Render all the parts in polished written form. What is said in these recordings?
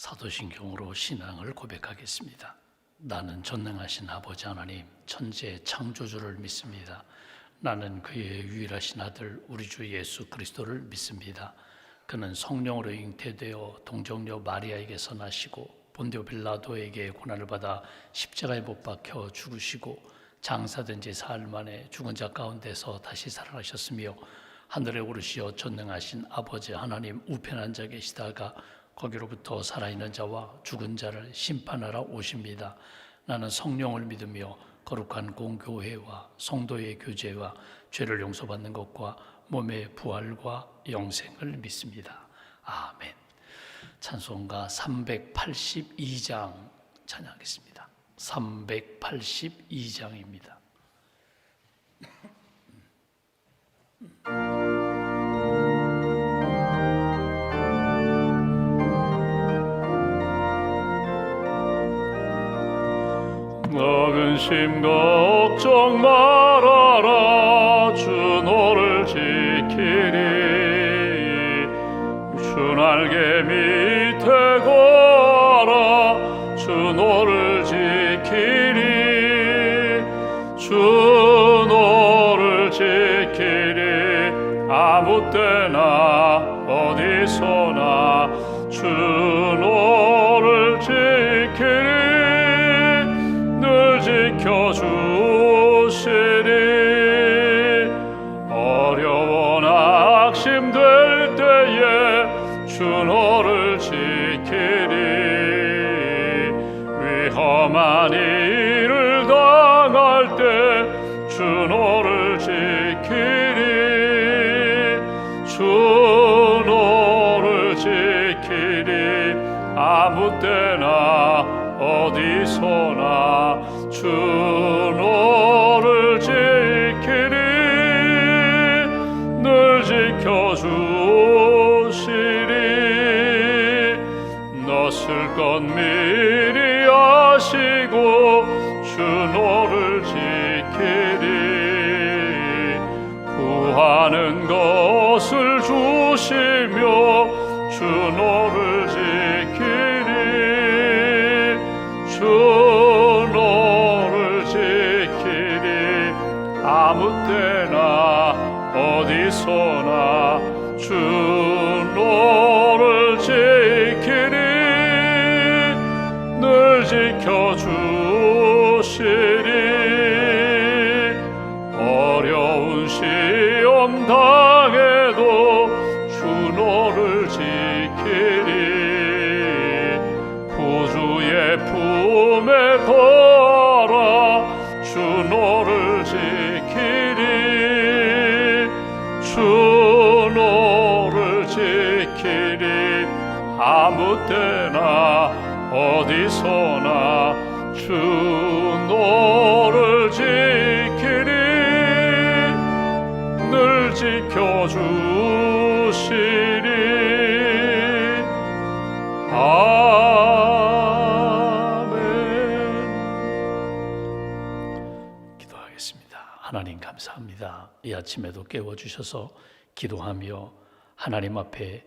사도신경으로 신앙을 고백하겠습니다. 나는 전능하신 아버지 하나님, 천지의 창조주를 믿습니다. 나는 그의 유일하신 아들 우리 주 예수 그리스도를 믿습니다. 그는 성령으로 잉태되어 동정녀 마리아에게서 나시고 본디오 빌라도에게 고난을 받아 십자가에 못 박혀 죽으시고 장사된 지 사흘 만에 죽은 자 가운데서 다시 살아나셨으며 하늘에 오르시어 전능하신 아버지 하나님 우편에 앉아 계시다가 거기로부터 살아있는 자와 죽은 자를 심판하러 오십니다. 나는 성령을 믿으며 거룩한 공교회와 성도의 교제와 죄를 용서받는 것과 몸의 부활과 영생을 믿습니다. 아멘. 찬송가 382장 찬양하겠습니다. 382장입니다. 너는 근심 걱정 말아라. 주 너를 지키리. 주 날개 밑에 거하라. 주 너를 지키리. 주 너를 지키리. 아무 때나 어디서나 주 너를 지키리. 늘 지켜주시리. 어려워 낙심될 때에 주 너를 지키리. 위험한 일을 당할 때 주 너를 지키리. 주 너를 지키리. 아무 때나 어디서나 주 너를 지키리. 늘 지켜주시리. 너쓸 것 미리 아시고 주 너를 지키리. 구하는 것을 주시며 주 너를 지키리. 주 너를 지키리. 아무 때나 어디서나 주 너를 지키리. 늘 지켜주시리. 어려운 시험 당해도 주 너를 지키리. 구주의 품에 거하라. 주 너를 지키리. 주 너를 지키리. 아무 때나 어디서나 주 너를 지키리. 늘 지켜주시리. 아멘. 기도하겠습니다. 하나님 감사합니다. 이 아침에도 깨워주셔서 기도하며 하나님 앞에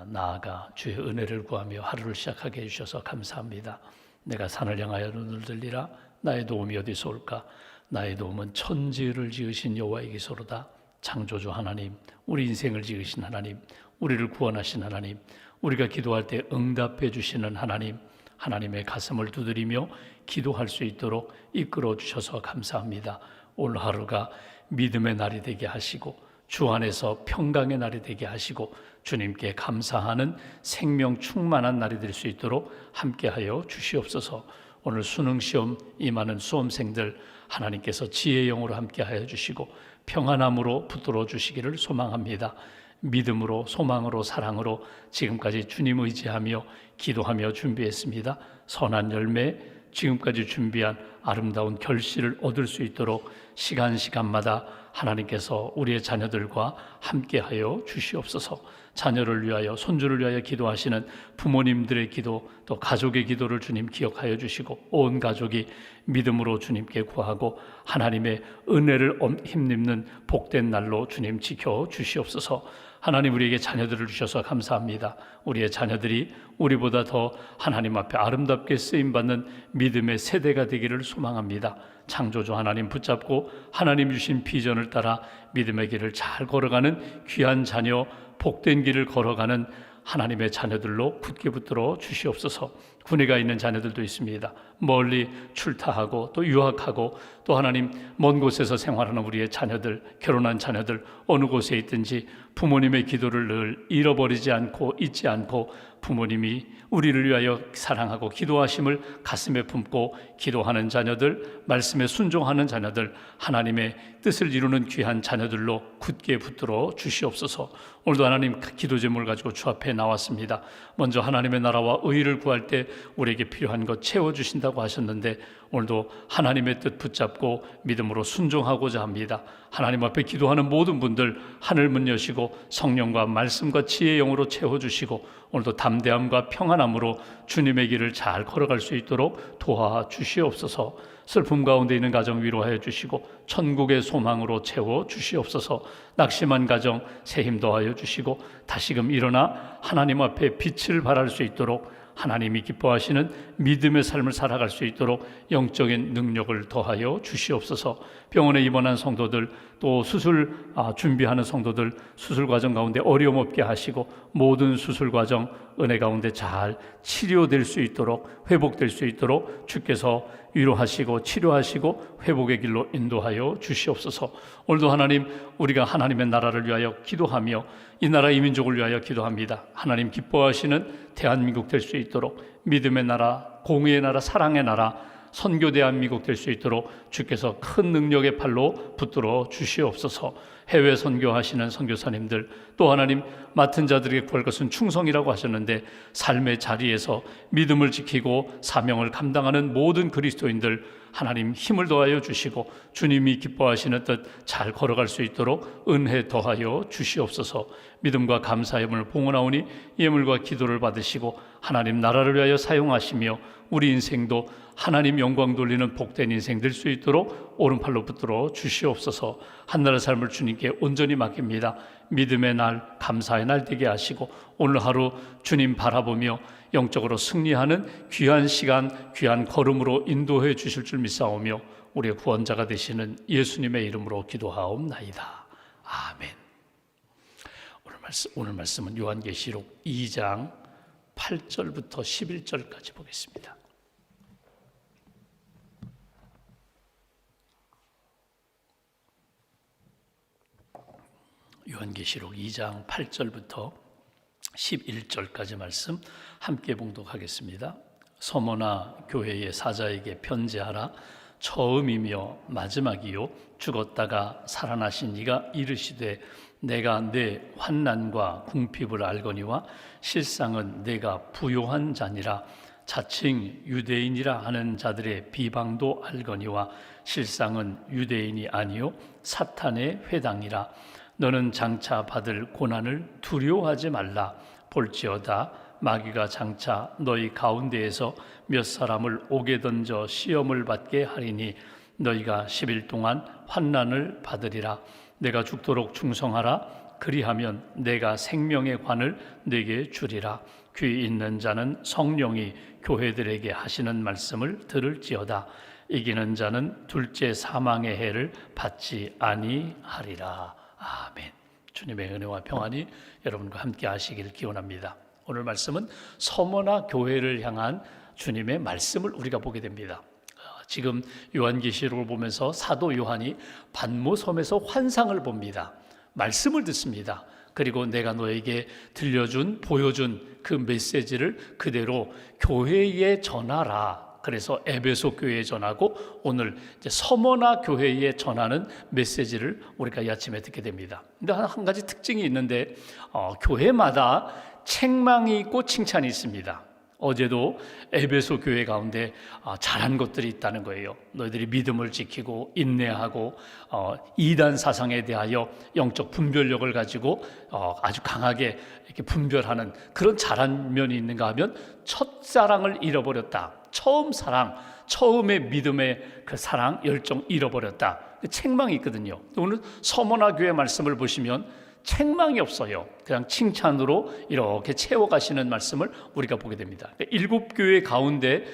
나아가 주의 은혜를 구하며 하루를 시작하게 해주셔서 감사합니다. 내가 산을 향하여 눈을 들리라. 나의 도움이 어디서 올까? 나의 도움은 천지를 지으신 여호와에게서로다. 창조주 하나님, 우리 인생을 지으신 하나님, 우리를 구원하신 하나님, 우리가 기도할 때 응답해 주시는 하나님, 하나님의 가슴을 두드리며 기도할 수 있도록 이끌어 주셔서 감사합니다. 오늘 하루가 믿음의 날이 되게 하시고 주 안에서 평강의 날이 되게 하시고 주님께 감사하는 생명 충만한 날이 될 수 있도록 함께하여 주시옵소서. 오늘 수능시험 임하는 수험생들 하나님께서 지혜의 영으로 함께하여 주시고 평안함으로 붙들어 주시기를 소망합니다. 믿음으로, 소망으로, 사랑으로 지금까지 주님 의지하며 기도하며 준비했습니다. 선한 열매, 지금까지 준비한 아름다운 결실을 얻을 수 있도록 시간마다 하나님께서 우리의 자녀들과 함께하여 주시옵소서. 자녀를 위하여, 손주를 위하여 기도하시는 부모님들의 기도, 또 가족의 기도를 주님 기억하여 주시고 온 가족이 믿음으로 주님께 구하고 하나님의 은혜를 힘입는 복된 날로 주님 지켜 주시옵소서. 하나님, 우리에게 자녀들을 주셔서 감사합니다. 우리의 자녀들이 우리보다 더 하나님 앞에 아름답게 쓰임받는 믿음의 세대가 되기를 소망합니다. 창조주 하나님 붙잡고 하나님 주신 비전을 따라 믿음의 길을 잘 걸어가는 귀한 자녀, 복된 길을 걸어가는 하나님의 자녀들로 굳게 붙들어 주시옵소서. 군에 가 있는 자녀들도 있습니다. 멀리 출타하고 또 유학하고 또 하나님 먼 곳에서 생활하는 우리의 자녀들, 결혼한 자녀들 어느 곳에 있든지 부모님의 기도를 늘 잃어버리지 않고 잊지 않고 부모님이 우리를 위하여 사랑하고 기도하심을 가슴에 품고 기도하는 자녀들, 말씀에 순종하는 자녀들, 하나님의 뜻을 이루는 귀한 자녀들로 굳게 붙들어 주시옵소서. 오늘도 하나님 기도 제목을 가지고 주 앞에 나왔습니다. 먼저 하나님의 나라와 의를 구할 때 우리에게 필요한 것 채워주신다고 하셨는데 오늘도 하나님의 뜻 붙잡고 믿음으로 순종하고자 합니다. 하나님 앞에 기도하는 모든 분들 하늘 문 여시고 성령과 말씀과 지혜의 영으로 채워주시고 오늘도 담대함과 평안함으로 주님의 길을 잘 걸어갈 수 있도록 도와주시옵소서. 슬픔 가운데 있는 가정 위로하여 주시고 천국의 소망으로 채워 주시옵소서. 낙심한 가정 새 힘 더하여 주시고 다시금 일어나 하나님 앞에 빛을 발할 수 있도록, 하나님이 기뻐하시는 믿음의 삶을 살아갈 수 있도록 영적인 능력을 더하여 주시옵소서. 병원에 입원한 성도들, 또 수술 준비하는 성도들, 수술 과정 가운데 어려움 없게 하시고 모든 수술 과정 은혜 가운데 잘 치료될 수 있도록, 회복될 수 있도록 주께서 위로하시고 치료하시고 회복의 길로 인도하여 주시옵소서. 오늘도 하나님, 우리가 하나님의 나라를 위하여 기도하며 이 나라 이 민족을 위하여 기도합니다. 하나님 기뻐하시는 대한민국 될 수 있도록, 믿음의 나라, 공의의 나라, 사랑의 나라, 선교 대한민국 될 수 있도록 주께서 큰 능력의 팔로 붙들어 주시옵소서. 해외 선교하시는 선교사님들, 또 하나님 맡은 자들에게 구할 것은 충성이라고 하셨는데 삶의 자리에서 믿음을 지키고 사명을 감당하는 모든 그리스도인들 하나님 힘을 더하여 주시고 주님이 기뻐하시는 뜻 잘 걸어갈 수 있도록 은혜 더하여 주시옵소서. 믿음과 감사의 문을 봉헌하오니 예물과 기도를 받으시고 하나님 나라를 위하여 사용하시며 우리 인생도 하나님 영광 돌리는 복된 인생 될 수 있도록 오른팔로 붙들어 주시옵소서. 한나라의 삶을 주님께 온전히 맡깁니다. 믿음의 날, 감사의 날 되게 하시고 오늘 하루 주님 바라보며 영적으로 승리하는 귀한 시간, 귀한 걸음으로 인도해 주실 줄 믿사오며 우리의 구원자가 되시는 예수님의 이름으로 기도하옵나이다. 아멘. 오늘 말씀은 요한계시록 2장 8절부터 11절까지 보겠습니다. 요한계시록 2장 8절부터 11절까지 말씀 함께 봉독하겠습니다. 서머나 교회의 사자에게 편지하라. 처음이며 마지막이요 죽었다가 살아나신 이가 이르시되 내가 내 환난과 궁핍을 알거니와 실상은 내가 부요한 자니라. 자칭 유대인이라 하는 자들의 비방도 알거니와 실상은 유대인이 아니요 사탄의 회당이라. 너는 장차 받을 고난을 두려워하지 말라. 볼지어다 마귀가 장차 너희 가운데에서 몇 사람을 옥에 던져 시험을 받게 하리니 너희가 10일 동안 환난을 받으리라. 내가 죽도록 충성하라. 그리하면 내가 생명의 관을 네게 주리라. 귀 있는 자는 성령이 교회들에게 하시는 말씀을 들을지어다. 이기는 자는 둘째 사망의 해를 받지 아니하리라. 아멘. 주님의 은혜와 평안이 여러분과 함께 하시길 기원합니다. 오늘 말씀은 서머나 교회를 향한 주님의 말씀을 우리가 보게 됩니다. 지금 요한계시록을 보면서 사도 요한이 반모섬에서 환상을 봅니다. 말씀을 듣습니다. 그리고 내가 너에게 들려준, 보여준 그 메시지를 그대로 교회에 전하라. 그래서 에베소 교회에 전하고 오늘 이제 서머나 교회에 전하는 메시지를 우리가 이 아침에 듣게 됩니다. 근데 한 가지 특징이 있는데 교회마다 책망이 있고 칭찬이 있습니다. 어제도 에베소 교회 가운데 잘한 것들이 있다는 거예요. 너희들이 믿음을 지키고 인내하고 이단 사상에 대하여 영적 분별력을 가지고 아주 강하게 이렇게 분별하는 그런 잘한 면이 있는가 하면 첫사랑을 잃어버렸다. 처음 사랑, 처음의 믿음의 그 사랑, 열정 잃어버렸다. 책망이 있거든요. 오늘 서머나 교회 말씀을 보시면 책망이 없어요. 그냥 칭찬으로 이렇게 채워가시는 말씀을 우리가 보게 됩니다. 7교회 가운데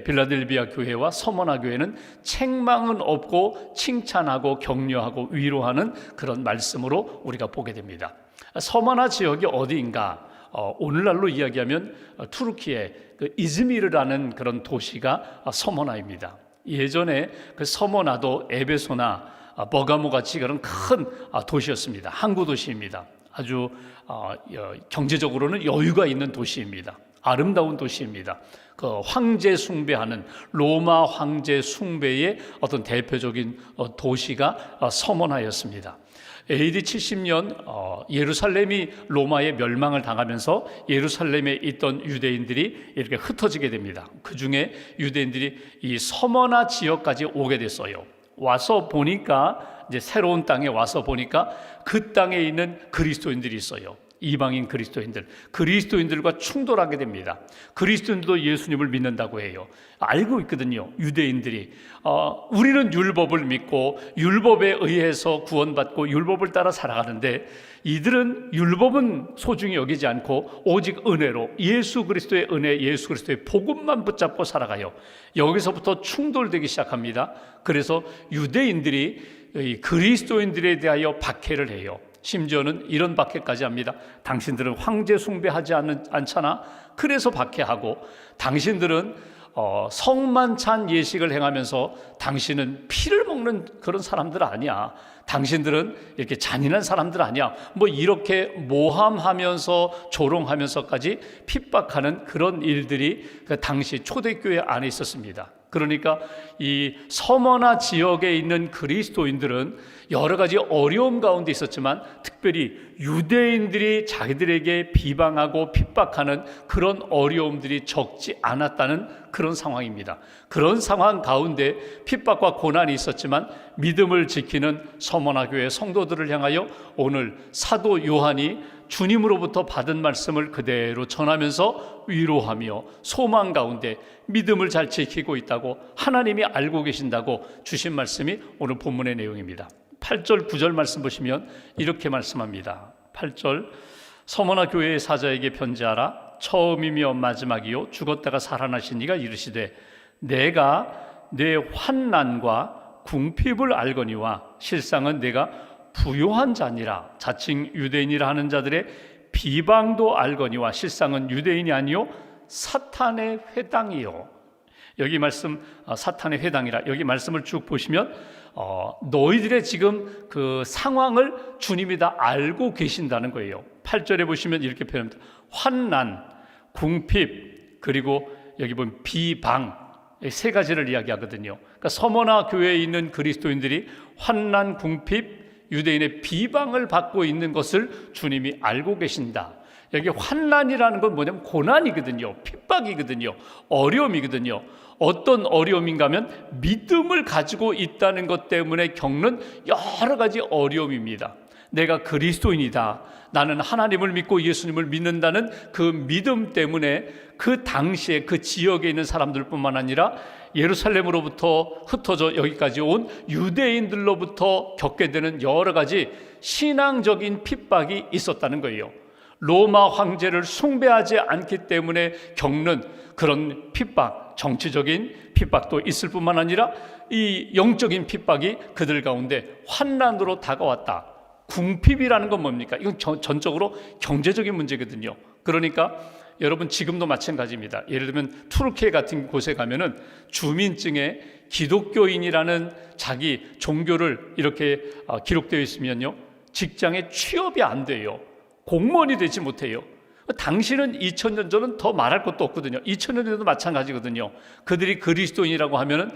빌라델비아 교회와 서머나 교회는 책망은 없고 칭찬하고 격려하고 위로하는 그런 말씀으로 우리가 보게 됩니다. 서머나 지역이 어디인가? 오늘날로 이야기하면 투르키의 그 이즈미르라는 그런 도시가 서머나입니다. 예전에 그 서머나도 에베소나 버가모 같이 그런 큰 도시였습니다. 항구 도시입니다. 아주 경제적으로는 여유가 있는 도시입니다. 아름다운 도시입니다. 그 황제 숭배하는 로마 황제 숭배의 어떤 대표적인 도시가 서머나였습니다. AD 70년 예루살렘이 로마의 멸망을 당하면서 예루살렘에 있던 유대인들이 이렇게 흩어지게 됩니다. 그 중에 유대인들이 이 서머나 지역까지 오게 됐어요. 와서 보니까 이제 새로운 땅에 와서 보니까 그 땅에 있는 그리스도인들이 있어요. 이방인 그리스도인들과 충돌하게 됩니다. 그리스도인들도 예수님을 믿는다고 해요. 알고 있거든요. 유대인들이 우리는 율법을 믿고 율법에 의해서 구원받고 율법을 따라 살아가는데, 이들은 율법은 소중히 여기지 않고 오직 은혜로 예수 그리스도의 은혜, 예수 그리스도의 복음만 붙잡고 살아가요. 여기서부터 충돌되기 시작합니다. 그래서 유대인들이 그리스도인들에 대하여 박해를 해요. 심지어는 이런 박해까지 합니다. 당신들은 황제 숭배하지 않잖아. 그래서 박해하고, 당신들은 성만 찬 예식을 행하면서 당신은 피를 먹는 그런 사람들 아니야. 당신들은 이렇게 잔인한 사람들 아니야. 뭐 이렇게 모함하면서 조롱하면서까지 핍박하는 그런 일들이 그 당시 초대교회 안에 있었습니다. 그러니까 이 서머나 지역에 있는 그리스도인들은 여러 가지 어려움 가운데 있었지만, 특별히 유대인들이 자기들에게 비방하고 핍박하는 그런 어려움들이 적지 않았다는 그런 상황입니다. 그런 상황 가운데 핍박과 고난이 있었지만 믿음을 지키는 서머나 교회 성도들을 향하여 오늘 사도 요한이 주님으로부터 받은 말씀을 그대로 전하면서 위로하며 소망 가운데 믿음을 잘 지키고 있다고, 하나님이 알고 계신다고 주신 말씀이 오늘 본문의 내용입니다. 8절 9절 말씀 보시면 이렇게 말씀합니다. 8절, 서머나 교회의 사자에게 편지하라. 처음이며 마지막이요 죽었다가 살아나신 이가 이르시되, 내가 내 환난과 궁핍을 알거니와 실상은 내가 부요한 자니라. 자칭 유대인이라 하는 자들의 비방도 알거니와 실상은 유대인이 아니요 사탄의 회당이요. 여기 말씀 사탄의 회당이라, 여기 말씀을 쭉 보시면 너희들의 지금 그 상황을 주님이 다 알고 계신다는 거예요. 8절에 보시면 이렇게 표현합니다. 환난, 궁핍, 그리고 여기 보면 비방, 세 가지를 이야기하거든요. 그러니까 서머나 교회에 있는 그리스도인들이 환난, 궁핍, 유대인의 비방을 받고 있는 것을 주님이 알고 계신다. 여기 환난이라는 건 뭐냐면 고난이거든요. 핍박이거든요. 어려움이거든요. 어떤 어려움인가 하면 믿음을 가지고 있다는 것 때문에 겪는 여러 가지 어려움입니다. 내가 그리스도인이다, 나는 하나님을 믿고 예수님을 믿는다는 그 믿음 때문에 그 당시에 그 지역에 있는 사람들뿐만 아니라 예루살렘으로부터 흩어져 여기까지 온 유대인들로부터 겪게 되는 여러 가지 신앙적인 핍박이 있었다는 거예요. 로마 황제를 숭배하지 않기 때문에 겪는 그런 핍박, 정치적인 핍박도 있을 뿐만 아니라 이 영적인 핍박이 그들 가운데 환난으로 다가왔다. 궁핍이라는 건 뭡니까? 이건 전적으로 경제적인 문제거든요. 그러니까 여러분 지금도 마찬가지입니다. 예를 들면 투르키에 같은 곳에 가면은 주민증에 기독교인이라는 자기 종교를 이렇게 기록되어 있으면요, 직장에 취업이 안 돼요. 공무원이 되지 못해요. 당시는 2000년 전은 더 말할 것도 없거든요. 2000년 전에도 마찬가지거든요. 그들이 그리스도인이라고 하면은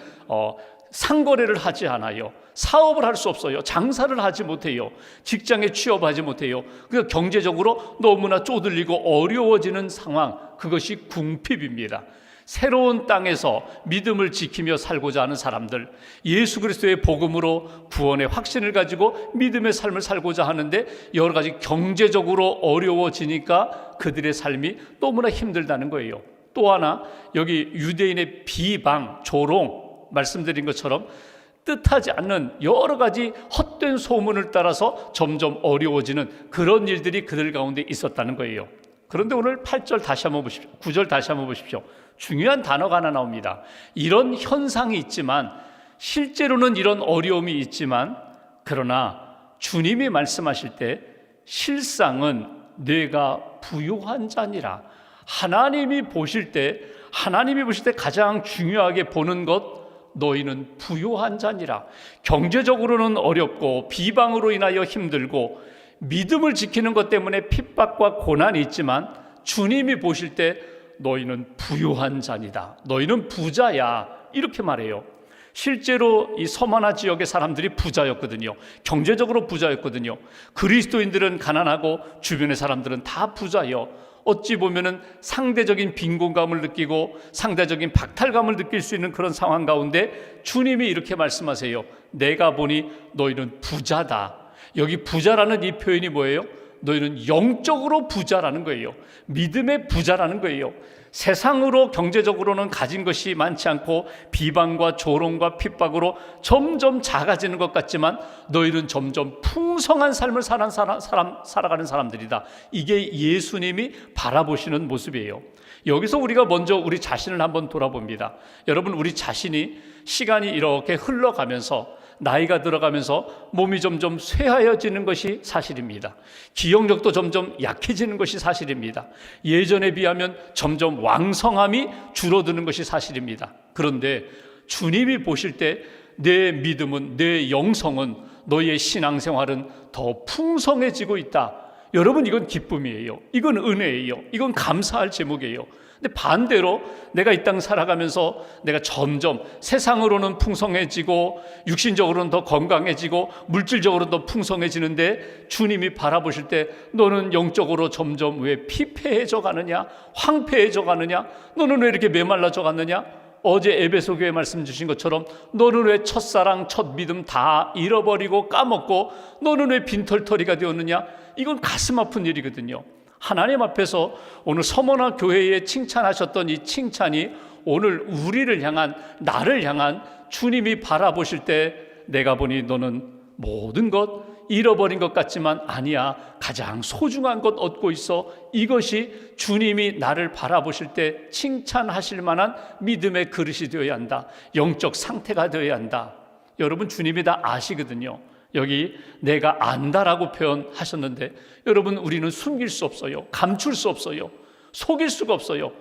상거래를 하지 않아요. 사업을 할 수 없어요. 장사를 하지 못해요. 직장에 취업하지 못해요. 그러니까 경제적으로 너무나 쪼들리고 어려워지는 상황, 그것이 궁핍입니다. 새로운 땅에서 믿음을 지키며 살고자 하는 사람들, 예수 그리스도의 복음으로 구원의 확신을 가지고 믿음의 삶을 살고자 하는데 여러 가지 경제적으로 어려워지니까 그들의 삶이 너무나 힘들다는 거예요. 또 하나, 여기 유대인의 비방, 조롱, 말씀드린 것처럼 뜻하지 않는 여러 가지 헛된 소문을 따라서 점점 어려워지는 그런 일들이 그들 가운데 있었다는 거예요. 그런데 오늘 8절 다시 한번 보십시오. 9절 다시 한번 보십시오. 중요한 단어가 하나 나옵니다. 이런 현상이 있지만, 실제로는 이런 어려움이 있지만, 그러나 주님이 말씀하실 때 실상은 내가 부요한 자니라. 하나님이 보실 때 가장 중요하게 보는 것, 너희는 부요한 자니라. 경제적으로는 어렵고 비방으로 인하여 힘들고 믿음을 지키는 것 때문에 핍박과 고난이 있지만 주님이 보실 때 너희는 부요한 자니다. 너희는 부자야. 이렇게 말해요. 실제로 이 서머나 지역의 사람들이 부자였거든요. 경제적으로 부자였거든요. 그리스도인들은 가난하고 주변의 사람들은 다 부자요. 어찌 보면은 상대적인 빈곤감을 느끼고 상대적인 박탈감을 느낄 수 있는 그런 상황 가운데 주님이 이렇게 말씀하세요. 내가 보니 너희는 부자다. 여기 부자라는 이 표현이 뭐예요? 너희는 영적으로 부자라는 거예요. 믿음의 부자라는 거예요. 세상으로 경제적으로는 가진 것이 많지 않고 비방과 조롱과 핍박으로 점점 작아지는 것 같지만 너희는 점점 풍성한 삶을 살아가는 사람들이다. 이게 예수님이 바라보시는 모습이에요. 여기서 우리가 먼저 우리 자신을 한번 돌아봅니다. 여러분, 우리 자신이 시간이 이렇게 흘러가면서 나이가 들어가면서 몸이 점점 쇠하여지는 것이 사실입니다. 기억력도 점점 약해지는 것이 사실입니다. 예전에 비하면 점점 왕성함이 줄어드는 것이 사실입니다. 그런데 주님이 보실 때 내 믿음은, 내 영성은, 너희의 신앙생활은 더 풍성해지고 있다. 여러분, 이건 기쁨이에요. 이건 은혜예요. 이건 감사할 제목이에요. 근데 반대로 내가 이 땅 살아가면서 내가 점점 세상으로는 풍성해지고 육신적으로는 더 건강해지고 물질적으로는 더 풍성해지는데 주님이 바라보실 때 너는 영적으로 점점 왜 피폐해져 가느냐, 황폐해져 가느냐, 너는 왜 이렇게 메말라져 갔느냐. 어제 에베소 교회 말씀 주신 것처럼 너는 왜 첫사랑, 첫 믿음 다 잃어버리고 까먹고 너는 왜 빈털터리가 되었느냐. 이건 가슴 아픈 일이거든요. 하나님 앞에서 오늘 서머나 교회에 칭찬하셨던 이 칭찬이 오늘 우리를 향한, 나를 향한 주님이 바라보실 때 내가 보니 너는 모든 것 잃어버린 것 같지만 아니야, 가장 소중한 것 얻고 있어. 이것이 주님이 나를 바라보실 때 칭찬하실 만한 믿음의 그릇이 되어야 한다. 영적 상태가 되어야 한다. 여러분, 주님이 다 아시거든요. 여기 내가 안다라고 표현하셨는데 여러분, 우리는 숨길 수 없어요. 감출 수 없어요. 속일 수가 없어요.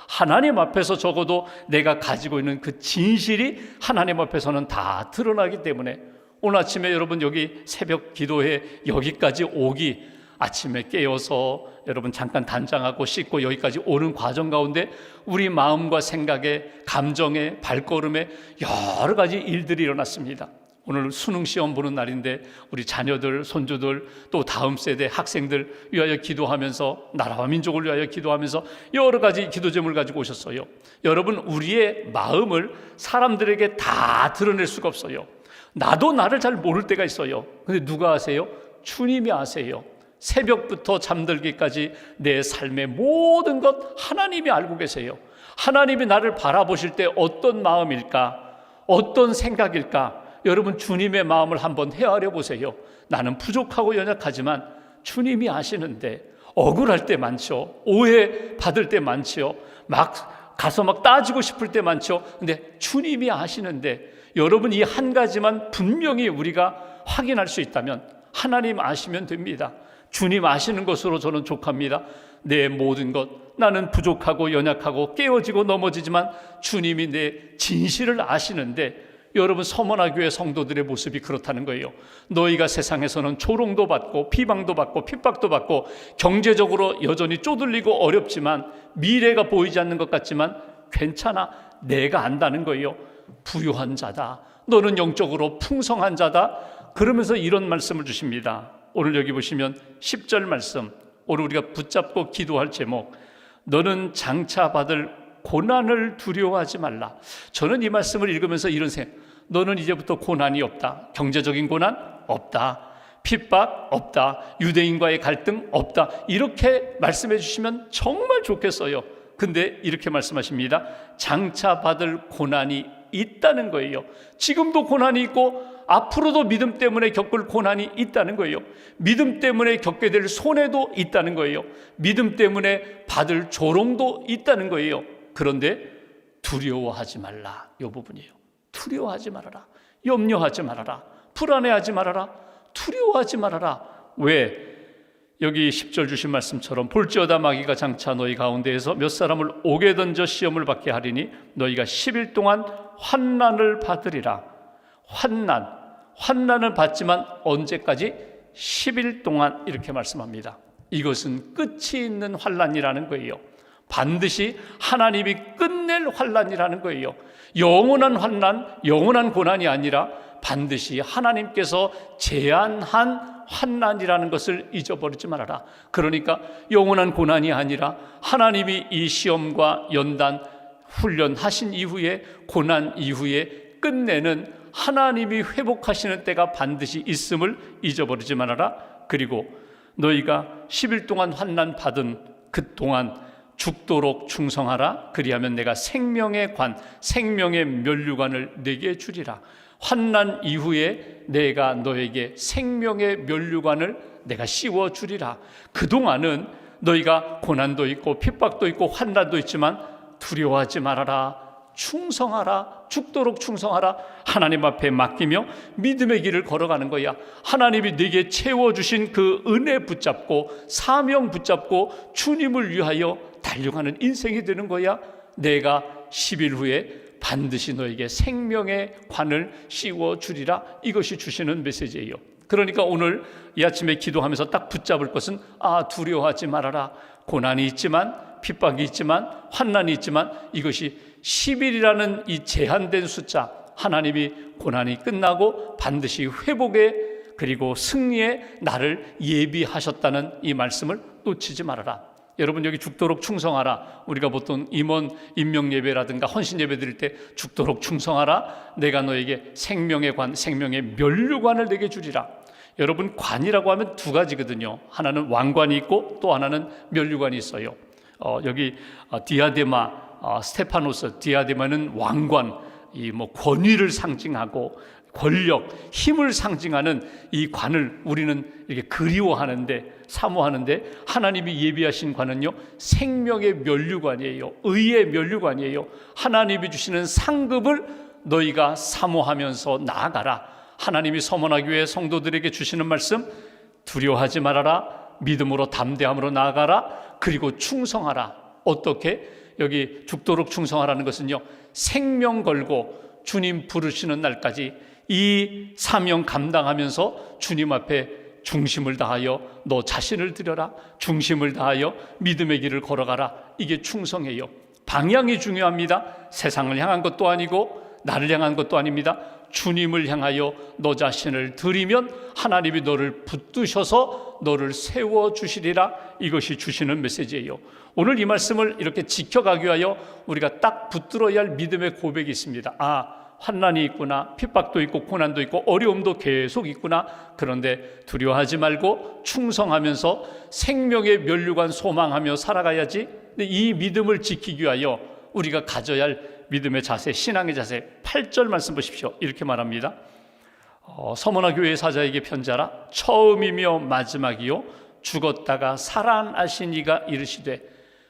하나님 앞에서 적어도 내가 가지고 있는 그 진실이 하나님 앞에서는 다 드러나기 때문에 오늘 아침에 여러분 여기 새벽 기도회 여기까지 오기, 아침에 깨어서 여러분 잠깐 단장하고 씻고 여기까지 오는 과정 가운데 우리 마음과 생각에, 감정에, 발걸음에 여러 가지 일들이 일어났습니다. 오늘 수능 시험 보는 날인데 우리 자녀들, 손주들, 또 다음 세대 학생들 위하여 기도하면서, 나라와 민족을 위하여 기도하면서 여러 가지 기도 제목을 가지고 오셨어요. 여러분, 우리의 마음을 사람들에게 다 드러낼 수가 없어요. 나도 나를 잘 모를 때가 있어요. 근데 누가 아세요? 주님이 아세요. 새벽부터 잠들기까지 내 삶의 모든 것 하나님이 알고 계세요. 하나님이 나를 바라보실 때 어떤 마음일까? 어떤 생각일까? 여러분, 주님의 마음을 한번 헤아려 보세요. 나는 부족하고 연약하지만 주님이 아시는데 억울할 때 많죠. 오해 받을 때 많죠. 막 가서 막 따지고 싶을 때 많죠. 근데 주님이 아시는데 여러분, 이 한 가지만 분명히 우리가 확인할 수 있다면 하나님 아시면 됩니다. 주님 아시는 것으로 저는 족합니다. 내 모든 것, 나는 부족하고 연약하고 깨어지고 넘어지지만 주님이 내 진실을 아시는데 여러분, 서머나 교회 성도들의 모습이 그렇다는 거예요. 너희가 세상에서는 조롱도 받고 비방도 받고 핍박도 받고 경제적으로 여전히 쪼들리고 어렵지만 미래가 보이지 않는 것 같지만 괜찮아, 내가 안다는 거예요. 부유한 자다, 너는 영적으로 풍성한 자다. 그러면서 이런 말씀을 주십니다. 오늘 여기 보시면 10절 말씀, 오늘 우리가 붙잡고 기도할 제목, 너는 장차 받을 고난을 두려워하지 말라. 저는 이 말씀을 읽으면서 이런 생각, 너는 이제부터 고난이 없다. 경제적인 고난 없다. 핍박 없다. 유대인과의 갈등 없다. 이렇게 말씀해 주시면 정말 좋겠어요. 근데 이렇게 말씀하십니다. 장차 받을 고난이 있다는 거예요. 지금도 고난이 있고 앞으로도 믿음 때문에 겪을 고난이 있다는 거예요. 믿음 때문에 겪게 될 손해도 있다는 거예요. 믿음 때문에 받을 조롱도 있다는 거예요. 그런데 두려워하지 말라, 이 부분이에요. 두려워하지 말아라. 염려하지 말아라. 불안해하지 말아라. 두려워하지 말아라. 왜? 여기 10절 주신 말씀처럼 볼지어다 마귀가 장차 너희 가운데에서 몇 사람을 옥에 던져 시험을 받게 하리니 너희가 10일 동안 환난을 받으리라. 환난을 받지만 언제까지? 10일 동안 이렇게 말씀합니다. 이것은 끝이 있는 환난이라는 거예요. 반드시 하나님이 끝낼 환난이라는 거예요. 영원한 환난, 영원한 고난이 아니라 반드시 하나님께서 제한한 환난이라는 것을 잊어버리지 말아라. 그러니까 영원한 고난이 아니라 하나님이 이 시험과 연단, 훈련하신 이후에, 고난 이후에 끝내는 하나님이 회복하시는 때가 반드시 있음을 잊어버리지 말아라. 그리고 너희가 10일 동안 환난 받은 그 동안 죽도록 충성하라. 그리하면 내가 생명의 관, 생명의 면류관을 네게 주리라. 환난 이후에 내가 너에게 생명의 면류관을 내가 씌워 주리라. 그동안은 너희가 고난도 있고 핍박도 있고 환난도 있지만 두려워하지 말아라. 충성하라. 죽도록 충성하라. 하나님 앞에 맡기며 믿음의 길을 걸어가는 거야. 하나님이 네게 채워주신 그 은혜 붙잡고 사명 붙잡고 주님을 위하여 달려가는 인생이 되는 거야. 내가 10일 후에 반드시 너에게 생명의 관을 씌워 주리라. 이것이 주시는 메시지예요. 그러니까 오늘 이 아침에 기도하면서 딱 붙잡을 것은 두려워하지 말아라. 고난이 있지만 핍박이 있지만 환난이 있지만 이것이 10일이라는 이 제한된 숫자, 하나님이 고난이 끝나고 반드시 회복의 그리고 승리의 날을 예비하셨다는 이 말씀을 놓치지 말아라. 여러분, 여기 죽도록 충성하라. 우리가 보통 임원 임명예배라든가 헌신예배 드릴 때 죽도록 충성하라. 내가 너에게 생명의 관, 생명의 면류관을 내게 주리라. 여러분, 관이라고 하면 두 가지거든요. 하나는 왕관이 있고 또 하나는 면류관이 있어요. 여기 디아데마, 스테파노스, 디아데마는 왕관, 권위를 상징하고 권력, 힘을 상징하는 이 관을 우리는 이렇게 그리워하는데, 사모하는데, 하나님이 예비하신 관은요 생명의 면류관이에요. 의의 면류관이에요. 하나님이 주시는 상급을 너희가 사모하면서 나아가라. 하나님이 서머나교회 성도들에게 주시는 말씀, 두려워하지 말아라. 믿음으로 담대함으로 나아가라. 그리고 충성하라. 어떻게? 여기 죽도록 충성하라는 것은요, 생명 걸고 주님 부르시는 날까지 이 사명 감당하면서 주님 앞에 중심을 다하여 너 자신을 드려라. 중심을 다하여 믿음의 길을 걸어가라. 이게 충성이에요. 방향이 중요합니다. 세상을 향한 것도 아니고 나를 향한 것도 아닙니다. 주님을 향하여 너 자신을 드리면 하나님이 너를 붙드셔서 너를 세워주시리라. 이것이 주시는 메시지예요. 오늘 이 말씀을 이렇게 지켜가기 위하여 우리가 딱 붙들어야 할 믿음의 고백이 있습니다. 환난이 있구나, 핍박도 있고 고난도 있고 어려움도 계속 있구나. 그런데 두려워하지 말고 충성하면서 생명의 면류관 소망하며 살아가야지. 이 믿음을 지키기 위하여 우리가 가져야 할 믿음의 자세, 신앙의 자세, 8절 말씀 보십시오. 이렇게 말합니다. 서머나 교회 사자에게 편지하라. 처음이며 마지막이요 죽었다가 살아나신 이가 이르시되.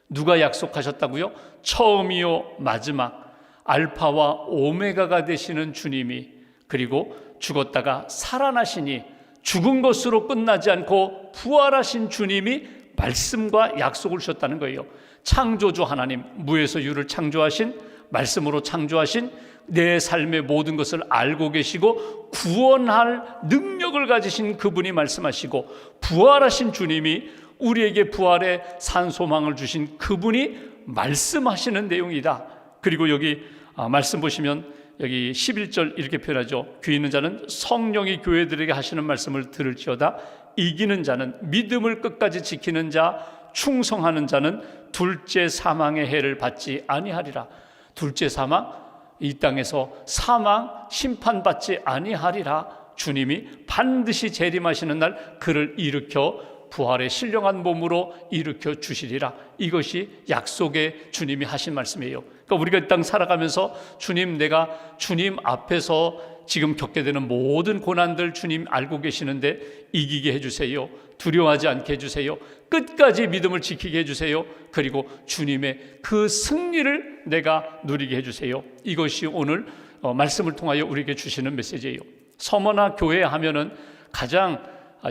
누가 약속하셨다고요? 처음이요 마지막, 알파와 오메가가 되시는 주님이, 그리고 죽었다가 살아나시니 죽은 것으로 끝나지 않고 부활하신 주님이 말씀과 약속을 주셨다는 거예요. 창조주 하나님, 무에서 유를 창조하신, 말씀으로 창조하신, 내 삶의 모든 것을 알고 계시고 구원할 능력을 가지신 그분이 말씀하시고, 부활하신 주님이, 우리에게 부활의 산소망을 주신 그분이 말씀하시는 내용이다. 그리고 여기 말씀 보시면 여기 11절 이렇게 표현하죠. 귀 있는 자는 성령이 교회들에게 하시는 말씀을 들을지어다. 이기는 자는, 믿음을 끝까지 지키는 자, 충성하는 자는 둘째 사망의 해를 받지 아니하리라. 둘째 사망, 이 땅에서 사망 심판받지 아니하리라. 주님이 반드시 재림하시는 날 그를 일으켜 부활의 신령한 몸으로 일으켜 주시리라. 이것이 약속의 주님이 하신 말씀이에요. 그러니까 우리가 이 땅 살아가면서 주님, 내가 주님 앞에서 지금 겪게 되는 모든 고난들 주님 알고 계시는데 이기게 해주세요. 두려워하지 않게 해주세요. 끝까지 믿음을 지키게 해주세요. 그리고 주님의 그 승리를 내가 누리게 해주세요. 이것이 오늘 말씀을 통하여 우리에게 주시는 메시지예요. 서머나 교회 하면은 가장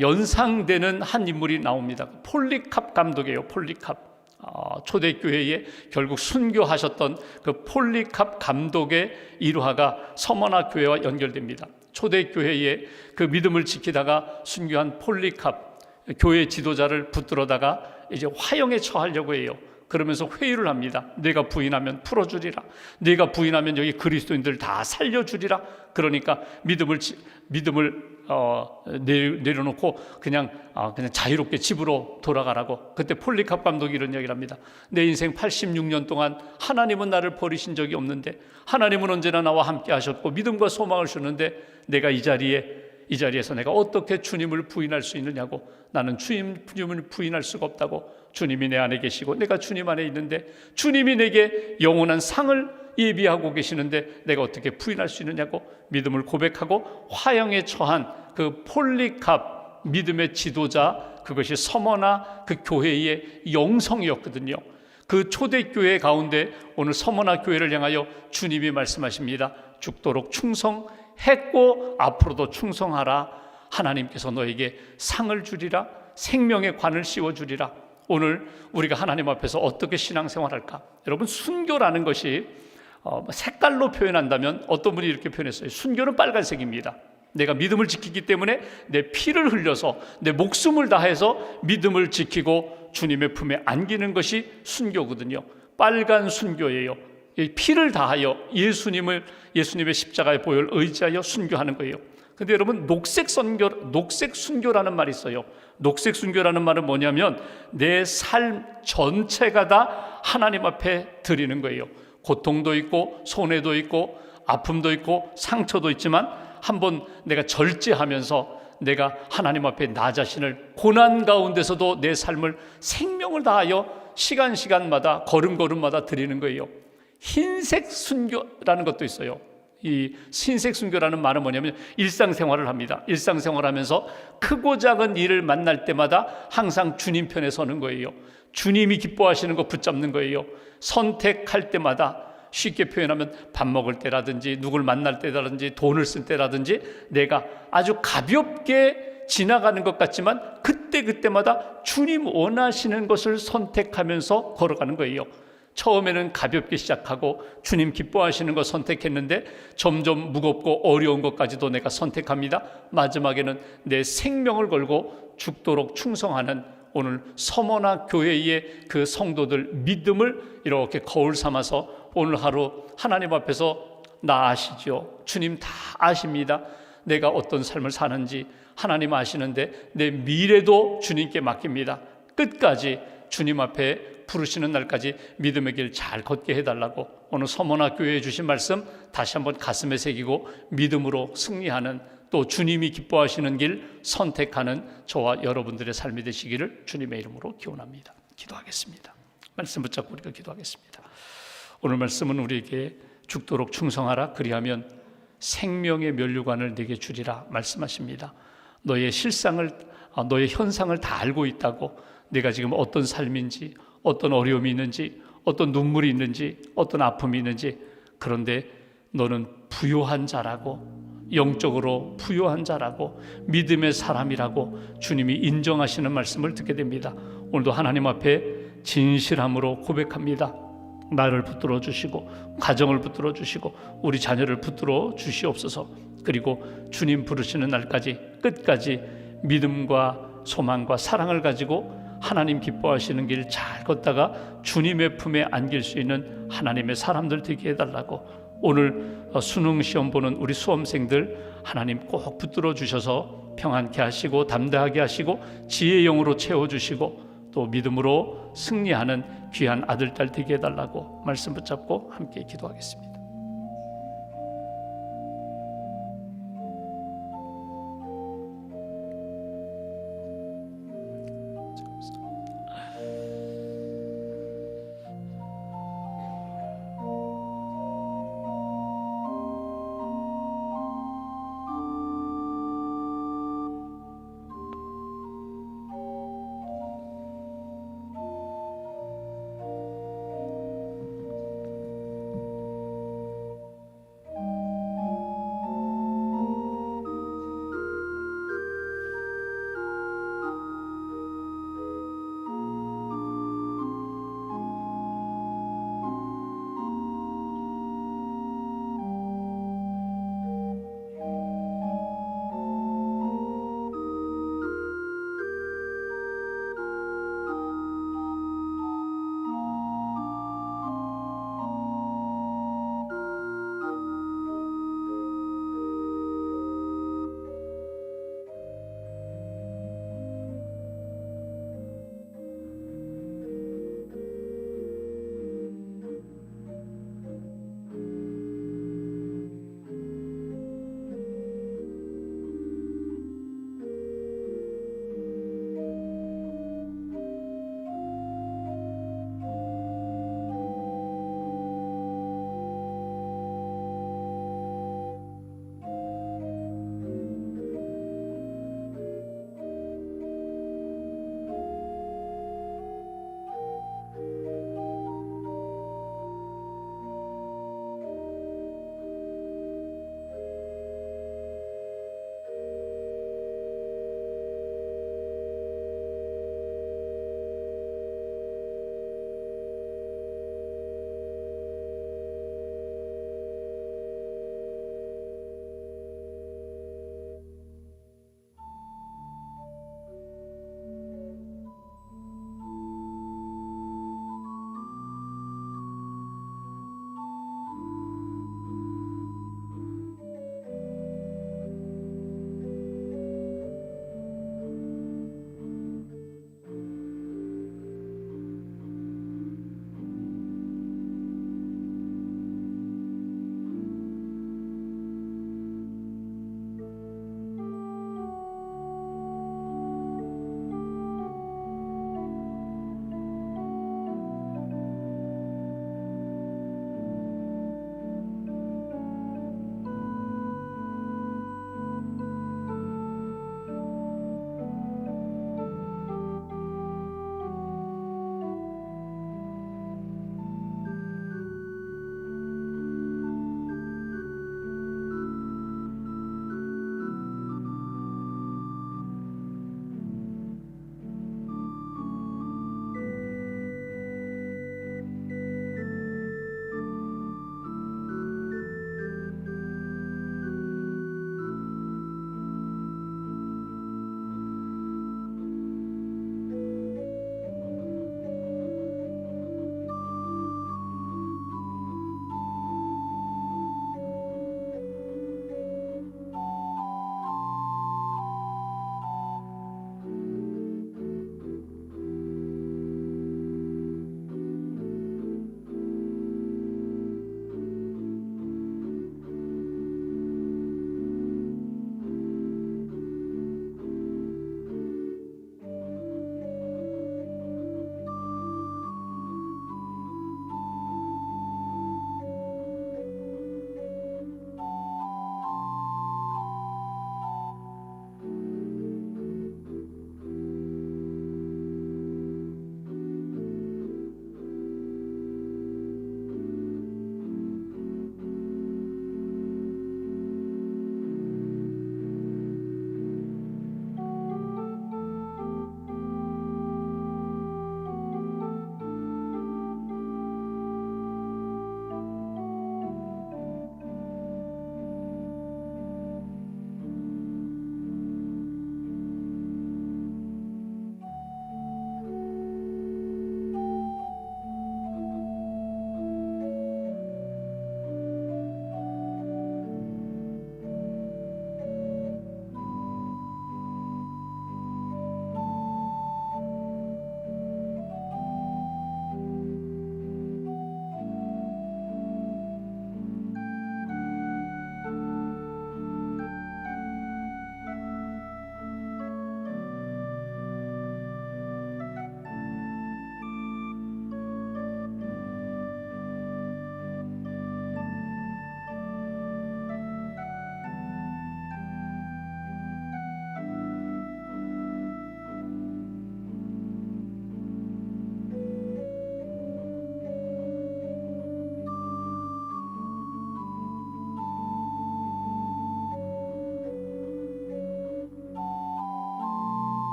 연상되는 한 인물이 나옵니다. 폴리캅 감독이에요. 폴리캅. 초대교회에 결국 순교하셨던 그 폴리캅 감독의 일화가 서머나 교회와 연결됩니다. 초대교회에 그 믿음을 지키다가 순교한 폴리캅 교회 지도자를 붙들어다가 이제 화형에 처하려고 해요. 그러면서 회유를 합니다. 내가 부인하면 풀어주리라. 내가 부인하면 여기 그리스도인들 다 살려주리라. 그러니까 믿음을 내려놓고 그냥 자유롭게 집으로 돌아가라고. 그때 폴리캅 감독이 이런 이야기를 합니다. 내 인생 86년 동안 하나님은 나를 버리신 적이 없는데, 하나님은 언제나 나와 함께 하셨고 믿음과 소망을 주셨는데, 내가 이 자리에 이 자리에서 내가 어떻게 주님을 부인할 수 있느냐고, 나는 주님을 부인할 수가 없다고, 주님이 내 안에 계시고 내가 주님 안에 있는데 주님이 내게 영원한 상을 예비하고 계시는데 내가 어떻게 부인할 수 있느냐고 믿음을 고백하고 화형에 처한 그 폴리캅 믿음의 지도자, 그것이 서머나 그 교회의 영성이었거든요. 그 초대교회 가운데 오늘 서머나 교회를 향하여 주님이 말씀하십니다. 죽도록 충성했고 앞으로도 충성하라. 하나님께서 너에게 상을 주리라. 생명의 관을 씌워주리라. 오늘 우리가 하나님 앞에서 어떻게 신앙생활할까? 여러분, 순교라는 것이 색깔로 표현한다면 어떤 분이 이렇게 표현했어요. 순교는 빨간색입니다. 내가 믿음을 지키기 때문에 내 피를 흘려서 내 목숨을 다해서 믿음을 지키고 주님의 품에 안기는 것이 순교거든요. 빨간 순교예요. 피를 다하여 예수님의 십자가의 보혈을 의지하여 순교하는 거예요. 근데 여러분, 녹색 순교라는 말이 있어요. 녹색 순교라는 말은 뭐냐면 내 삶 전체가 다 하나님 앞에 드리는 거예요. 고통도 있고 손해도 있고 아픔도 있고 상처도 있지만 한번 내가 절제하면서 내가 하나님 앞에 나 자신을 고난 가운데서도 내 삶을 생명을 다하여 시간마다 걸음걸음마다 드리는 거예요. 흰색 순교라는 것도 있어요. 이 흰색 순교라는 말은 뭐냐면 일상생활을 합니다. 일상생활하면서 크고 작은 일을 만날 때마다 항상 주님 편에 서는 거예요. 주님이 기뻐하시는 거 붙잡는 거예요. 선택할 때마다, 쉽게 표현하면 밥 먹을 때라든지 누굴 만날 때라든지 돈을 쓸 때라든지 내가 아주 가볍게 지나가는 것 같지만 그때마다 주님 원하시는 것을 선택하면서 걸어가는 거예요. 처음에는 가볍게 시작하고 주님 기뻐하시는 것 선택했는데 점점 무겁고 어려운 것까지도 내가 선택합니다. 마지막에는 내 생명을 걸고 죽도록 충성하는 오늘 서머나 교회의 그 성도들 믿음을 이렇게 거울 삼아서 오늘 하루 하나님 앞에서 나 아시죠? 주님 다 아십니다. 내가 어떤 삶을 사는지 하나님 아시는데 내 미래도 주님께 맡깁니다. 끝까지 주님 앞에 부르시는 날까지 믿음의 길 잘 걷게 해달라고 오늘 서머나 교회에 주신 말씀 다시 한번 가슴에 새기고 믿음으로 승리하는, 또 주님이 기뻐하시는 길 선택하는 저와 여러분들의 삶이 되시기를 주님의 이름으로 기원합니다. 기도하겠습니다. 말씀 붙잡고 우리가 기도하겠습니다. 오늘 말씀은 우리에게 죽도록 충성하라, 그리하면 생명의 면류관을 내게 주리라 말씀하십니다. 너의 현상을 다 알고 있다고, 내가 지금 어떤 삶인지, 어떤 어려움이 있는지, 어떤 눈물이 있는지, 어떤 아픔이 있는지, 그런데 너는 부요한 자라고, 영적으로 부요한 자라고, 믿음의 사람이라고 주님이 인정하시는 말씀을 듣게 됩니다. 오늘도 하나님 앞에 진실함으로 고백합니다. 나를 붙들어 주시고 가정을 붙들어 주시고 우리 자녀를 붙들어 주시옵소서. 그리고 주님 부르시는 날까지 끝까지 믿음과 소망과 사랑을 가지고 하나님 기뻐하시는 길 잘 걷다가 주님의 품에 안길 수 있는 하나님의 사람들 되게 해달라고, 오늘 수능 시험 보는 우리 수험생들 하나님 꼭 붙들어 주셔서 평안케 하시고 담대하게 하시고 지혜의 영으로 채워주시고 또 믿음으로 승리하는 귀한 아들, 딸 되게 해달라고 말씀 붙잡고 함께 기도하겠습니다.